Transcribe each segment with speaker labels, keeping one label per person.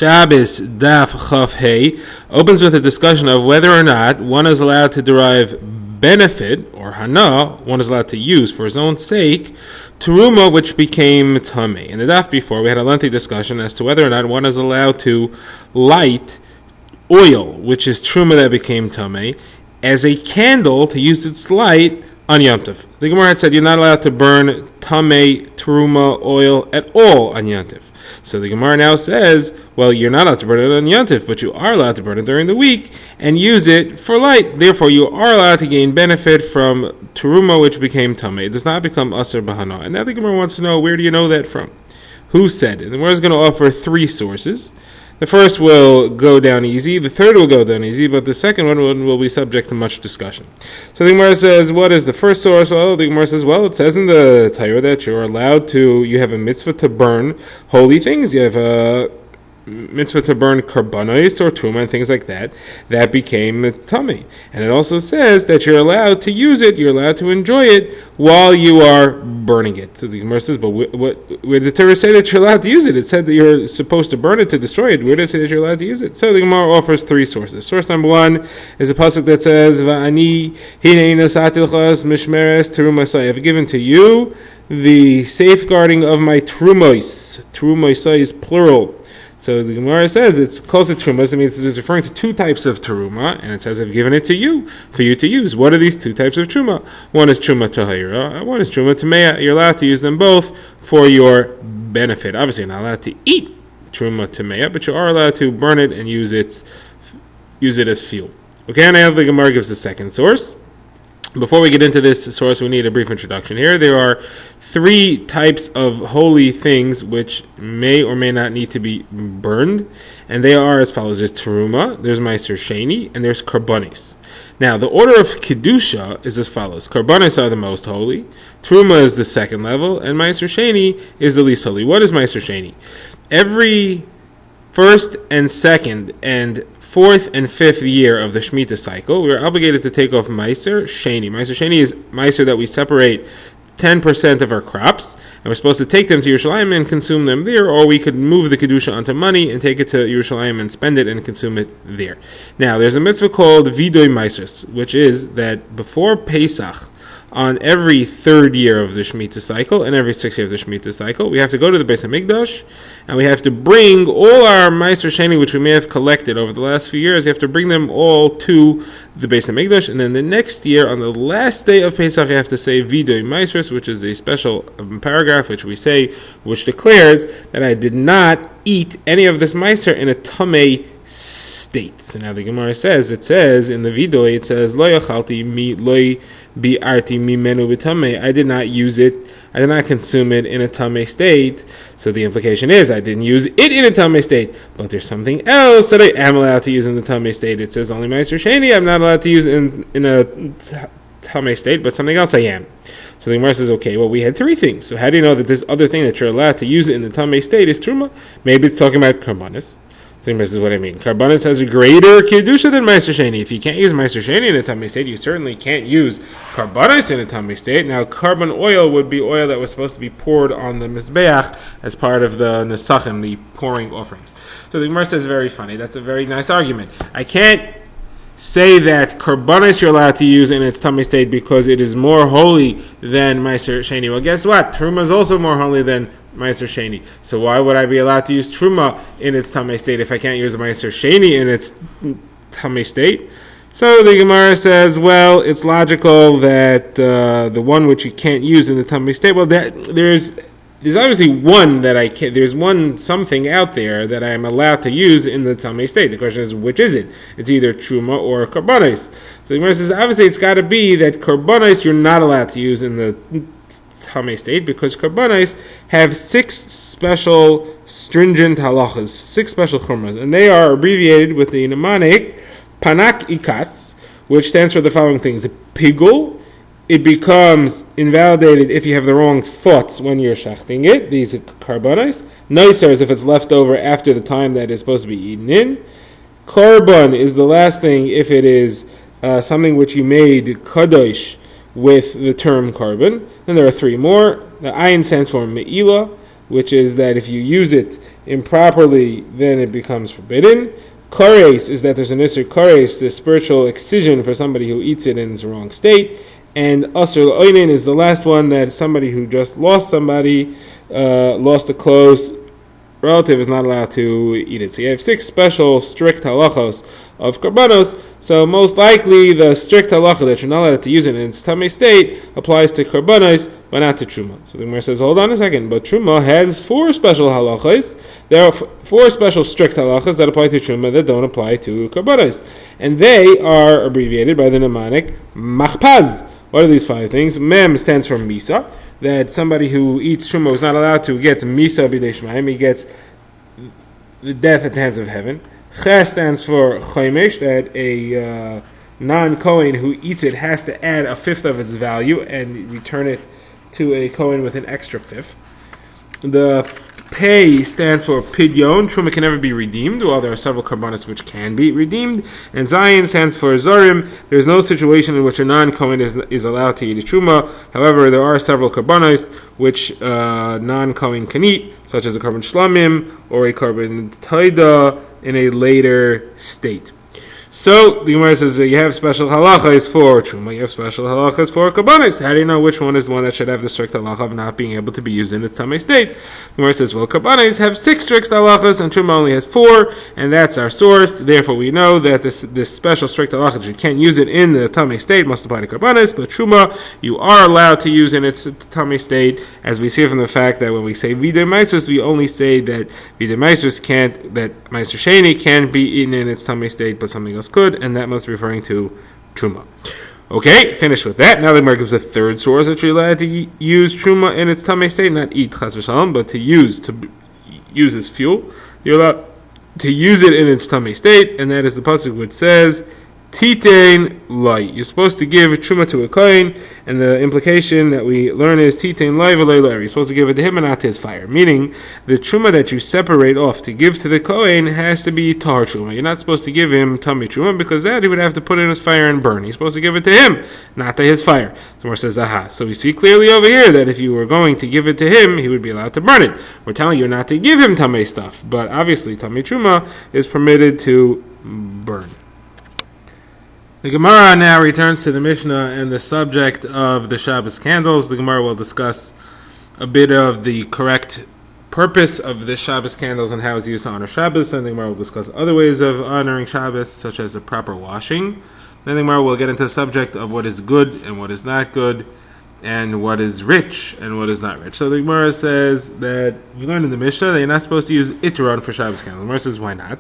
Speaker 1: Shabbos Daf Chaf Hey opens with a discussion of whether or not one is allowed to derive benefit, or hana, one is allowed to use for his own sake, teruma which became tamei. In the daf before, we had a lengthy discussion as to whether or not one is allowed to light oil, which is truma that became tamei, as a candle to use its light on Yom Tov. The Gemara had said you're not allowed to burn tamei, teruma, oil at all on Yom Tov. So the Gemara now says, well, you're not allowed to burn it on Yom Tov, but you are allowed to burn it during the week and use it for light. Therefore, you are allowed to gain benefit from teruma, which became tamei. It does not become aser bahana. And now the Gemara wants to know, where do you know that from? Who said it? And the Gemara is going to offer three sources. The first will go down easy, the third will go down easy, but the second one will be subject to much discussion. So the Gemara says, what is the first source? Well, the Gemara says, it says in the Torah that you're allowed to, you have a mitzvah to burn holy things. You have a mitzvah to burn karbanos or truma and things like that. That became tamei. And it also says that you're allowed to use it, you're allowed to enjoy it while you are burning it. So the Gemara says, but where did the Torah say that you're allowed to use it? It said that you're supposed to burn it to destroy it. Where did it say that you're allowed to use it? So the Gemara offers three sources. Source number one is a pasuk that says, Va'ani hinei nasatil chas mishmeres terumasai. I've given to you the safeguarding of my terumois. Terumoisai is plural. So the Gemara says it's close to truma. It means it's referring to two types of teruma, and it says I've given it to you for you to use. What are these two types of truma? One is truma tahira, one is truma tamei. You're allowed to use them both for your benefit. Obviously, you're not allowed to eat truma tamei, but you are allowed to burn it and use it as fuel. Okay, and now the Gemara gives the second source. Before we get into this source, we need a brief introduction here. There are three types of holy things which may or may not need to be burned, and they are as follows. There's teruma, there's meiser sheni, and there's karbonis. Now, the order of kedusha is as follows. Karbonis are the most holy, teruma is the second level, and meiser sheni is the least holy. What is meiser sheni? Every first and second and fourth and fifth year of the Shemitah cycle, we are obligated to take off Meiser Sheni. Meiser Sheni is Meiser that we separate 10% of our crops, and we're supposed to take them to Yerushalayim and consume them there, or we could move the Kedusha onto money and take it to Yerushalayim and spend it and consume it there. Now, there's a mitzvah called Vidoy Meisers, which is that before Pesach, on every third year of the Shemitah cycle and every sixth year of the Shemitah cycle, we have to go to the Beis HaMikdash and we have to bring all our Meiser Sheni, which we may have collected over the last few years, you have to bring them all to the Beis HaMikdash, and then the next year, on the last day of Pesach, you have to say Vidoy Meisers, which is a special paragraph which we say, which declares that I did not eat any of this Meiser in a tamei state. So now the Gemara says, in the Vidoy, it says, Lo yachalti mi lo bi'arti mimenu b'tamei. I did not use it, I did not consume it in a tamei state. So the implication is, I didn't use it in a tamei state, but there's something else that I am allowed to use in the tamei state. It says only Meiser Sheni, I'm not allowed to use in a tamei state, but something else I am. So the Gemara says, okay, well, we had three things. So how do you know that this other thing that you're allowed to use in the tamei state is truma? Maybe it's talking about karbanis. So this is what I mean. Karbanis has a greater kedusha than Meiser Sheni. If you can't use Meiser Sheni in a tamei state, you certainly can't use karbanis in a tamei state. Now, carbon oil would be oil that was supposed to be poured on the mizbeach as part of the nesachim, the pouring offerings. So the Gemara says, very funny. That's a very nice argument. I can't say that karbanis you're allowed to use in its tamei state because it is more holy than Meiser Sheni. Well, guess what? Truma is also more holy than Meiser Sheni. So why would I be allowed to use truma in its tamei state if I can't use Meiser Sheni in its tamei state? So the Gemara says, well, it's logical that the one which you can't use in the tamei state, well, there's obviously one that I can't. There's something out there that I am allowed to use in the tamei state. The question is, which is it? It's either truma or karbanis. So the Gemara says, obviously, it's got to be that karbanis you're not allowed to use in the tamei state, because karbanis have 6 special stringent halachas, 6 special chumras, and they are abbreviated with the mnemonic panak ikas, which stands for the following things: pigul. It becomes invalidated if you have the wrong thoughts when you're shachting it. These are karbanis. Noiser is if it's left over after the time that is supposed to be eaten in. Korban is the last thing if it is something which you made kadosh with the term carbon. Then there are 3 more. The ayin stands for me'ilah. which is that if you use it improperly, then it becomes forbidden. Kares is that there's an Isser Kares, the spiritual excision for somebody who eats it in its wrong state. And Asr L'Oinen is the last one, that somebody who just lost somebody, lost a close relative, is not allowed to eat it. So you have 6 special strict halachos of karbanos. So most likely the strict halacha that you're not allowed to use it in its tamei state applies to karbanos, but not to truma. So the Gemara says, hold on a second, but truma has 4 special halachos. There are 4 special strict halachos that apply to truma that don't apply to karbanos, and they are abbreviated by the mnemonic machpaz. What are these 5 things? Mem stands for misa, that somebody who eats truma is not allowed to get misa b'dei shemaim, he gets the death at the hands of heaven. Ches stands for chaimesh, that a non-Kohen who eats it has to add a fifth of its value and return it to a Kohen with an extra fifth. The Pei stands for pidyon. Truma can never be redeemed, while there are several karbanos which can be redeemed. And Zayin stands for zarim. There's no situation in which a non-Kohen is allowed to eat a truma. However, there are several karbanos which non-Kohen can eat, such as a karban shlamim or a karban taida in a later state. So the Gemara says that you have special halachas for truma, you have special halachas for karbanos. How do you know which one is the one that should have the strict halacha of not being able to be used in its tamei state? The Gemara says, well, karbanos have 6 strict halachas and truma only has 4, and that's our source. Therefore, we know that this special strict halacha, you can't use it in the tamei state, must apply to karbanos. But truma, you are allowed to use in its tamei state, as we see from the fact that when we say videi meisus, we only say that videi meisus can't, that meiser sheni can't be eaten in its tamei state, but something else could, and that must be referring to truma. Okay, finished with that. Now the Gemara gives a third source that you're allowed to use truma in its tamei state, not eat chas v'shalom, but to use as fuel. You're allowed to use it in its tamei state, and that is the pasuk which says, Titein Lai. You're supposed to give truma to a kohen, and the implication that we learn is Titein Lai v'lei Lai. You're supposed to give it to him and not to his fire. Meaning, the truma that you separate off to give to the kohen has to be tahar truma. You're not supposed to give him tamei truma, because that he would have to put in his fire and burn. You're supposed to give it to him, not to his fire. The Gemara says, aha. So we see clearly over here that if you were going to give it to him, he would be allowed to burn it. We're telling you not to give him tamei stuff, but obviously tamei truma is permitted to burn. The Gemara now returns to the Mishnah and the subject of the Shabbos candles. The Gemara will discuss a bit of the correct purpose of the Shabbos candles and how it's used to honor Shabbos. Then the Gemara will discuss other ways of honoring Shabbos, such as the proper washing. Then the Gemara will get into the subject of what is good and what is not good, and what is rich and what is not rich. So the Gemara says that we learned in the Mishnah that you're not supposed to use Itron for Shabbos candles. The Gemara says, why not?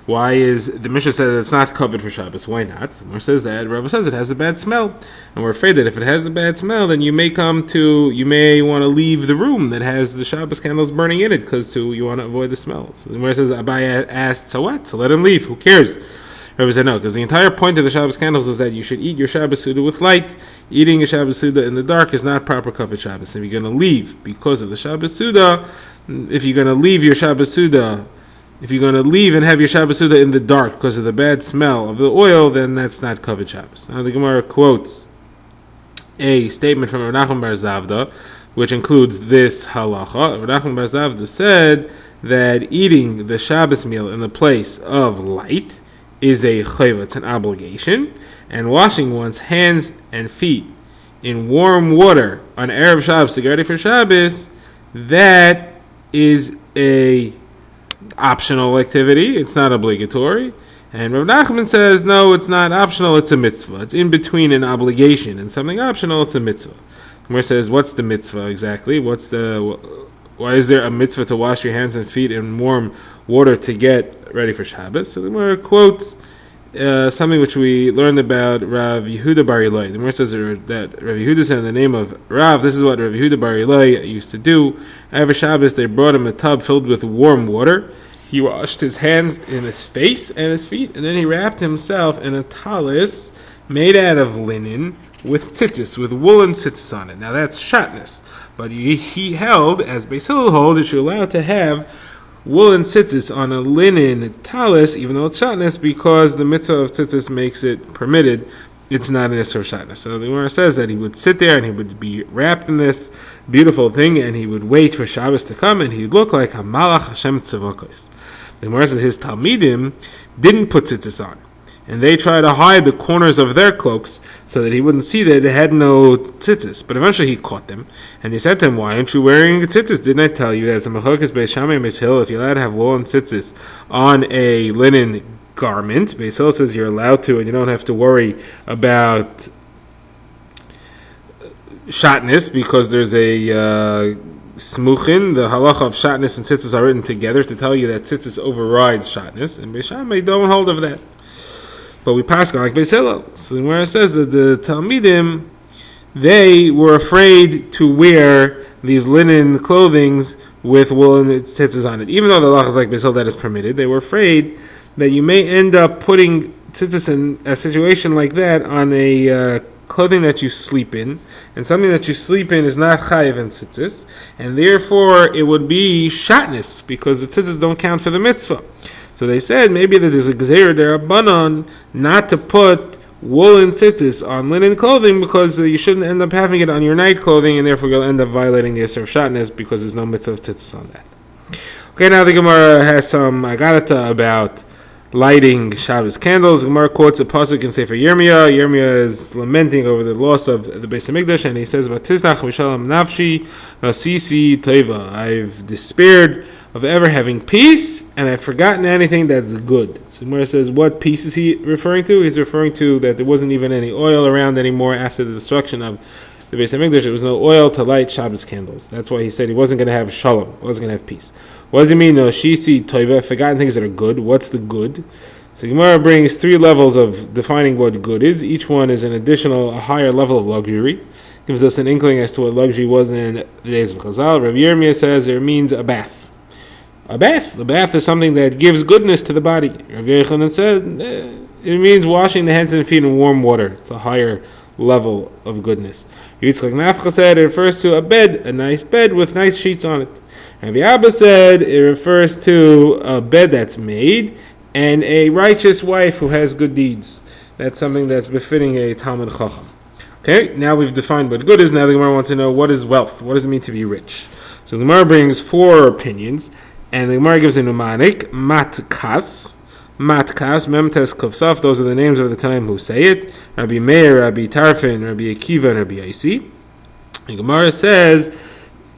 Speaker 1: Why is the Mishnah said that it's not covered for Shabbos? Why not? The Gemara says that Rava says it has a bad smell, and we're afraid that if it has a bad smell, then you may want to leave the room that has the Shabbos candles burning in it, because you want to avoid the smell. So the Gemara says, Abai asked, so what? So let him leave. Who cares? Rava said no, because the entire point of the Shabbos candles is that you should eat your Shabbos Suda with light. Eating a Shabbos Suda in the dark is not proper covered Shabbos. If you're going to leave because of the Shabbos Suda, if you're going to leave your Shabbos Suda, if you're going to leave and have your Shabbos Suda in the dark because of the bad smell of the oil, then that's not covered Shabbos. Now the Gemara quotes a statement from Rav Nachman bar Zavda, which includes this halacha. Rav Nachman bar Zavda said that eating the Shabbos meal in the place of light is a chayva, it's an obligation, and washing one's hands and feet in warm water on Erev Shabbos to get ready for Shabbos, that is a optional activity, it's not obligatory. And Rav Nachman says, no, it's not optional, it's a mitzvah. It's in between an obligation and something optional, it's a mitzvah. Gemara says, what's the mitzvah exactly? Why is there a mitzvah to wash your hands and feet in warm water to get ready for Shabbos? So the Gemara quotes something which we learned about Rav Yehuda bar Ilai. The Gemara says that Rav Yehuda said in the name of Rav, this is what Rav Yehuda bar Ilai used to do. Every Shabbos they brought him a tub filled with warm water. He washed his hands and his face and his feet, and then he wrapped himself in a talis made out of linen with tzitzis, with woolen tzitzis on it. Now that's shatnez, but he held, as Beis Hillel holds, that you're allowed to have woolen tzitzis on a linen talis, even though it's shatnez, because the mitzvah of tzitzis makes it permitted it's not an Isser Shatnez. So the Gemara says that he would sit there and he would be wrapped in this beautiful thing and he would wait for Shabbos to come and he would look like Hamalach Hashem Tzavokos. The Gemara says his Talmidim didn't put tzitzis on. And they tried to hide the corners of their cloaks so that he wouldn't see that it had no tzitzis. But eventually he caught them. And he said to him, why aren't you wearing tzitzis? Didn't I tell you that it's a mechokes Beis Shammai and Beis Hillel, if you're allowed to have woolen tzitzis on a linen garment? Beis Hillel says you're allowed to and you don't have to worry about shatnez because there's a smuchin. The halacha of shatnez and tzitzis are written together to tell you that tzitzis overrides shatnez. And Beis Shammai don't hold of that. But we pass on like Beis Hillel. So where it says that the Talmidim, they were afraid to wear these linen clothings with woolen tzitzis on it. Even though the halacha is like Beis Hillel that is permitted, they were afraid that you may end up putting tzitzis in a situation like that on a clothing that you sleep in, and something that you sleep in is not chayiv in tzitzis, and therefore it would be shatnez because the tzitzis don't count for the mitzvah. So they said maybe that there's a gzeira derabanan not to put woolen tzitzis on linen clothing because you shouldn't end up having it on your night clothing, and therefore you'll end up violating the Yisur of Shatnez because there's no mitzvah of tzitzis on that. Okay, now the Gemara has some agarata about lighting Shabbos candles. The Gemara quotes a pasuk in Sefer Yirmiyah. Yirmiyah is lamenting over the loss of the Beis Hamikdash, and he says, "Vatiznach mishalom nafshi nasisi teva." I've despaired of ever having peace, and I've forgotten anything that's good. So the Gemara says, what peace is he referring to? He's referring to that there wasn't even any oil around anymore after the destruction of the Beis Hamikdash. There was no oil to light Shabbos candles. That's why he said he wasn't going to have shalom, wasn't going to have peace. What does he mean? No, shisi toiva, forgotten things that are good. What's the good? So Gemara brings three levels of defining what good is. Each one is an additional, a higher level of luxury. Gives us an inkling as to what luxury was in the days of Chazal. Rabbi Yirmiyah says it means a bath. A bath. The bath is something that gives goodness to the body. Rav Yochanan said it means washing the hands and feet in warm water. It's a higher level of goodness. Yitzchak Nafcha said it refers to a bed, a nice bed with nice sheets on it. Rabbi Abba said it refers to a bed that's made and a righteous wife who has good deeds. That's something that's befitting a Talmud Chacham. Okay, now we've defined what good is. Now the Gemara wants to know what is wealth. What does it mean to be rich? So the Gemara brings four opinions. And the Gemara gives a mnemonic, matkas, memtes kovsaf. Those are the names of the time who say it. Rabbi Meir, Rabbi Tarfin, Rabbi Akiva, and Rabbi Yaisi. The Gemara says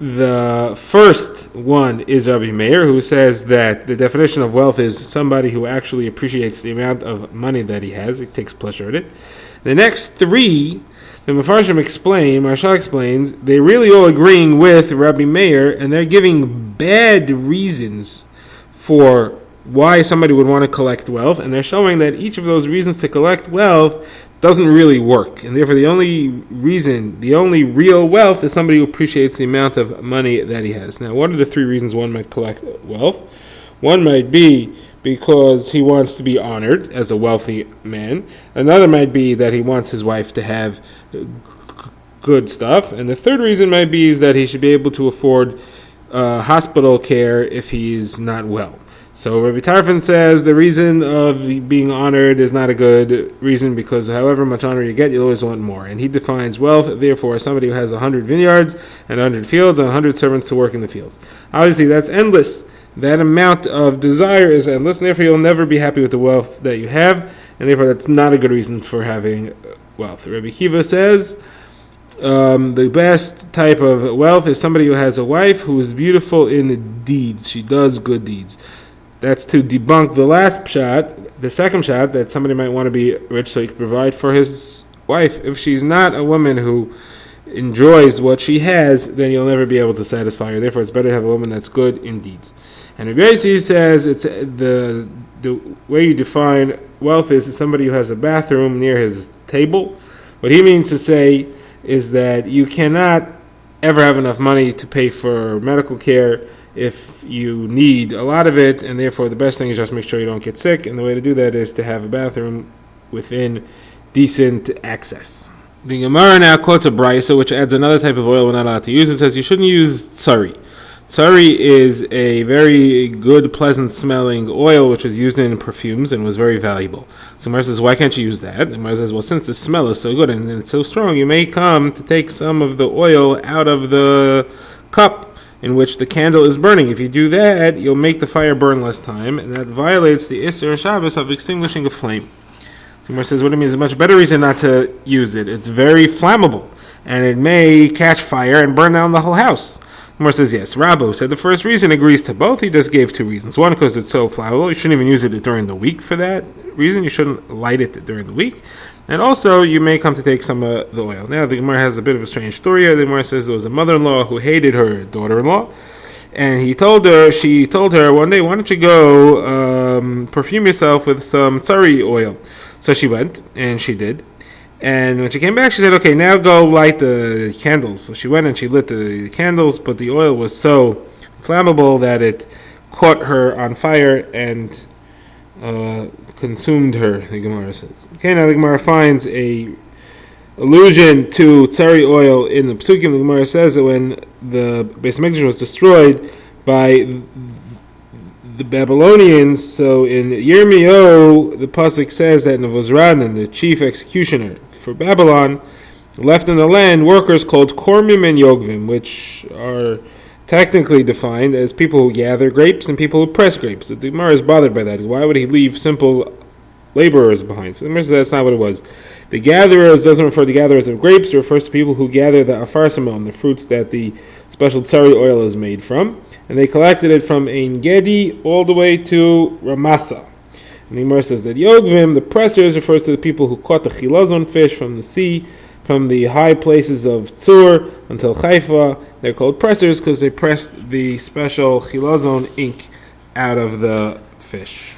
Speaker 1: the first one is Rabbi Meir, who says that the definition of wealth is somebody who actually appreciates the amount of money that he has. He takes pleasure in it. The next three, the Mefarshim explain, Marshal explains, they really all agreeing with Rabbi Meir, and they're giving bad reasons for why somebody would want to collect wealth, and they're showing that each of those reasons to collect wealth doesn't really work, and therefore the only real wealth is somebody who appreciates the amount of money that he has. Now, what are the three reasons one might collect wealth? One might be because he wants to be honored as a wealthy man. Another might be that he wants his wife to have good stuff. And the third reason might be is that he should be able to afford hospital care if he's not well. So Rabbi Tarfon says the reason of being honored is not a good reason because however much honor you get, you'll always want more. And he defines wealth, therefore, as somebody who has 100 vineyards and 100 fields and 100 servants to work in the fields. Obviously, that's endless. That amount of desire is endless, and therefore you'll never be happy with the wealth that you have, and therefore that's not a good reason for having wealth. Rabbi Kiva says the best type of wealth is somebody who has a wife who is beautiful in deeds. She does good deeds. That's to debunk the last pshat, the second pshat, that somebody might want to be rich so he can provide for his wife. If she's not a woman who enjoys what she has, then you'll never be able to satisfy her. Therefore, it's better to have a woman that's good in deeds. And Rabbi Yossi says it's the way you define wealth is somebody who has a bathroom near his table. What he means to say is that you cannot ever have enough money to pay for medical care if you need a lot of it, and therefore the best thing is just make sure you don't get sick, and the way to do that is to have a bathroom within decent access. The Gemara now quotes a brisa which adds another type of oil we're not allowed to use. It says you shouldn't use tsari. Tsari is a very good, pleasant-smelling oil which was used in perfumes and was very valuable. So Gemara says, why can't you use that? And Gemara says, well, since the smell is so good and it's so strong, you may come to take some of the oil out of the cup in which the candle is burning. If you do that, you'll make the fire burn less time, and that violates the Isser Shabbos of extinguishing a flame. Gemara says, what it means is a much better reason not to use it. It's very flammable, and it may catch fire and burn down the whole house. Gemara says, yes. Rabbo said the first reason agrees to both. He just gave two reasons. One, because it's so flammable. You shouldn't even use it during the week for that reason. You shouldn't light it during the week. And also, you may come to take some of the oil. Now, the Gemara has a bit of a strange story here. The Gemara says there was a mother-in-law who hated her daughter-in-law. And she told her one day, why don't you go perfume yourself with some tsari oil? So she went, and she did. And when she came back, she said, okay, now go light the candles. So she went and she lit the candles, but the oil was so flammable that it caught her on fire and consumed her, the Gemara says. Okay, now the Gemara finds a allusion to tsari oil in the Psukim. The Gemara says that when the Beis Hamikdash was destroyed by the Babylonians, so in Yirmiyahu, the pasuk says that Nebuzaradan, the chief executioner for Babylon, left in the land workers called Kormim and Yogvim, which are technically defined as people who gather grapes and people who press grapes. The Gemara is bothered by that. Why would he leave simple laborers behind? So the Gemara says that's not what it was. The gatherers doesn't refer to gatherers of grapes, it refers to people who gather the afarsamon, the fruits that the special tsari oil is made from. And they collected it from Ein Gedi all the way to Ramasa. And the Gemara says that Yogvim, the pressers, refers to the people who caught the chilazon fish from the sea, from the high places of Tzur until Haifa. They're called pressers because they pressed the special chilazon ink out of the fish.